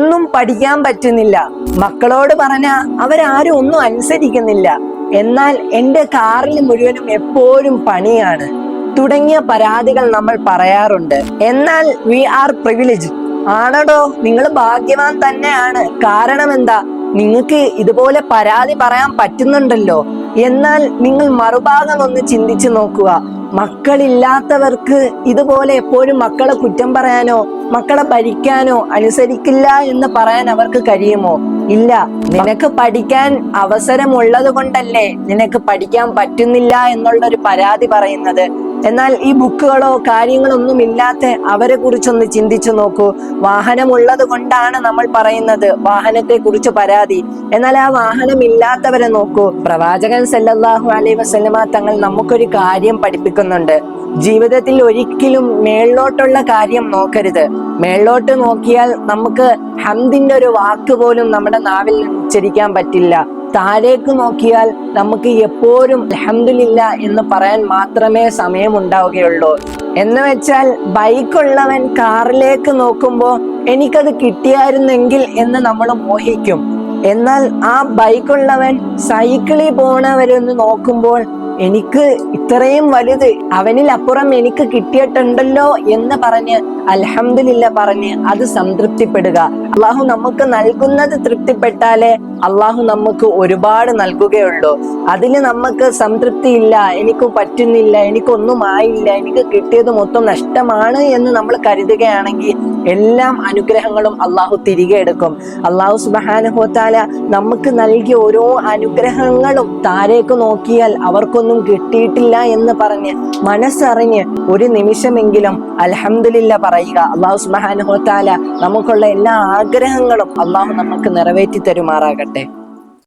ഒന്നും പഠിക്കാൻ പറ്റുന്നില്ല, മക്കളോട് പറഞ്ഞ അവരാരും ഒന്നും അനുസരിക്കുന്നില്ല, എന്നാൽ എൻ്റെ കാറിൽ മുഴുവനും എപ്പോഴും പണിയാണ് തുടങ്ങിയ പരാതികൾ നമ്മൾ പറയാറുണ്ട്. എന്നാൽ വി ആർ പ്രിവിലേജ്ഡ്. ആണടോ, നിങ്ങൾ ഭാഗ്യവാൻ തന്നെയാണ്. കാരണം എന്താ? നിങ്ങൾക്ക് ഇതുപോലെ പരാതി പറയാൻ പറ്റുന്നുണ്ടല്ലോ. എന്നാൽ നിങ്ങൾ മറുഭാഗം ഒന്ന് ചിന്തിച്ചു നോക്കുക. മക്കളില്ലാത്തവർക്ക് ഇതുപോലെ എപ്പോഴും മക്കളെ കുറ്റം പറയാനോ മക്കളെ ഭരിക്കാനോ അനുസരിക്കില്ല എന്ന് പറയാൻ അവർക്ക് കഴിയുമോ? ഇല്ല. നിനക്ക് പഠിക്കാൻ അവസരമുള്ളത് കൊണ്ടല്ലേ നിനക്ക് പഠിക്കാൻ പറ്റുന്നില്ല എന്നുള്ളൊരു പരാതി പറയുന്നത്. എന്നാൽ ഈ ബുക്കുകളോ കാര്യങ്ങളോ ഒന്നും ഇല്ലാത്ത അവരെ കുറിച്ചൊന്ന് ചിന്തിച്ചു നോക്കൂ. വാഹനമുള്ളത് കൊണ്ടാണ് നമ്മൾ പറയുന്നത് വാഹനത്തെ കുറിച്ച് പരാതി. എന്നാൽ ആ വാഹനം ഇല്ലാത്തവരെ നോക്കൂ. പ്രവാചകൻ സല്ലല്ലാഹു അലൈഹി വസല്ലമ തങ്ങൾ നമുക്കൊരു കാര്യം പഠിപ്പിക്കുന്നുണ്ട്. ജീവിതത്തിൽ ഒരിക്കലും മേളിലോട്ടുള്ള കാര്യം നോക്കരുത്. മേളിലോട്ട് നോക്കിയാൽ നമുക്ക് ഹംദിന്റെ ഒരു വാക്ക് പോലും നമ്മുടെ നാവിൽ ഉച്ചരിക്കാൻ പറ്റില്ല. താഴേക്ക് നോക്കിയാൽ നമുക്ക് എപ്പോഴും അൽഹംദുലില്ലാ എന്ന് പറയാൻ മാത്രമേ സമയമുണ്ടാവുകയുള്ളൂ. എന്ന് വെച്ചാൽ ബൈക്കുള്ളവൻ കാറിലേക്ക് നോക്കുമ്പോൾ എനിക്കത് കിട്ടിയായിരുന്നെങ്കിൽ എന്ന് നമ്മൾ മോഹിക്കും. എന്നാൽ ആ ബൈക്കുള്ളവൻ സൈക്കിളിൽ പോണവരൊന്ന് നോക്കുമ്പോൾ എനിക്ക് ഇത്രയും വലുത് അവനിൽ അപ്പുറം എനിക്ക് കിട്ടിയിട്ടുണ്ടല്ലോ എന്ന് പറഞ്ഞ് അൽഹംദുലില്ലാ പറഞ്ഞ് അത് സംതൃപ്തിപ്പെടുക. അള്ളാഹു നമുക്ക് നൽകുന്നത് തൃപ്തിപ്പെട്ടാലേ അള്ളാഹു നമുക്ക് ഒരുപാട് നൽകുകയുള്ളൂ. അതിന് നമുക്ക് സംതൃപ്തി ഇല്ല, എനിക്ക് പറ്റുന്നില്ല, എനിക്കൊന്നും ആയില്ല, എനിക്ക് കിട്ടിയത് മൊത്തം നഷ്ടമാണ് എന്ന് നമ്മൾ കരുതുകയാണെങ്കിൽ എല്ലാം അനുഗ്രഹങ്ങളും അള്ളാഹു തിരികെ എടുക്കും. അള്ളാഹു സുബ്ഹാനഹു വ തആല നമുക്ക് നൽകിയ ഓരോ അനുഗ്രഹങ്ങളും താഴേക്ക് നോക്കിയാൽ അവർക്കൊന്നും കിട്ടിയിട്ടില്ല എന്ന് പറഞ്ഞ് മനസ്സറിഞ്ഞ് ഒരു നിമിഷമെങ്കിലും അൽഹംദുലില്ലാ പറയുക. അള്ളാഹു സുബ്ഹാനഹു വ തആല നമുക്കുള്ള എല്ലാ ആഗ്രഹങ്ങളും അള്ളാഹു നമുക്ക് നിറവേറ്റി തരുമാറാകട്ടെ.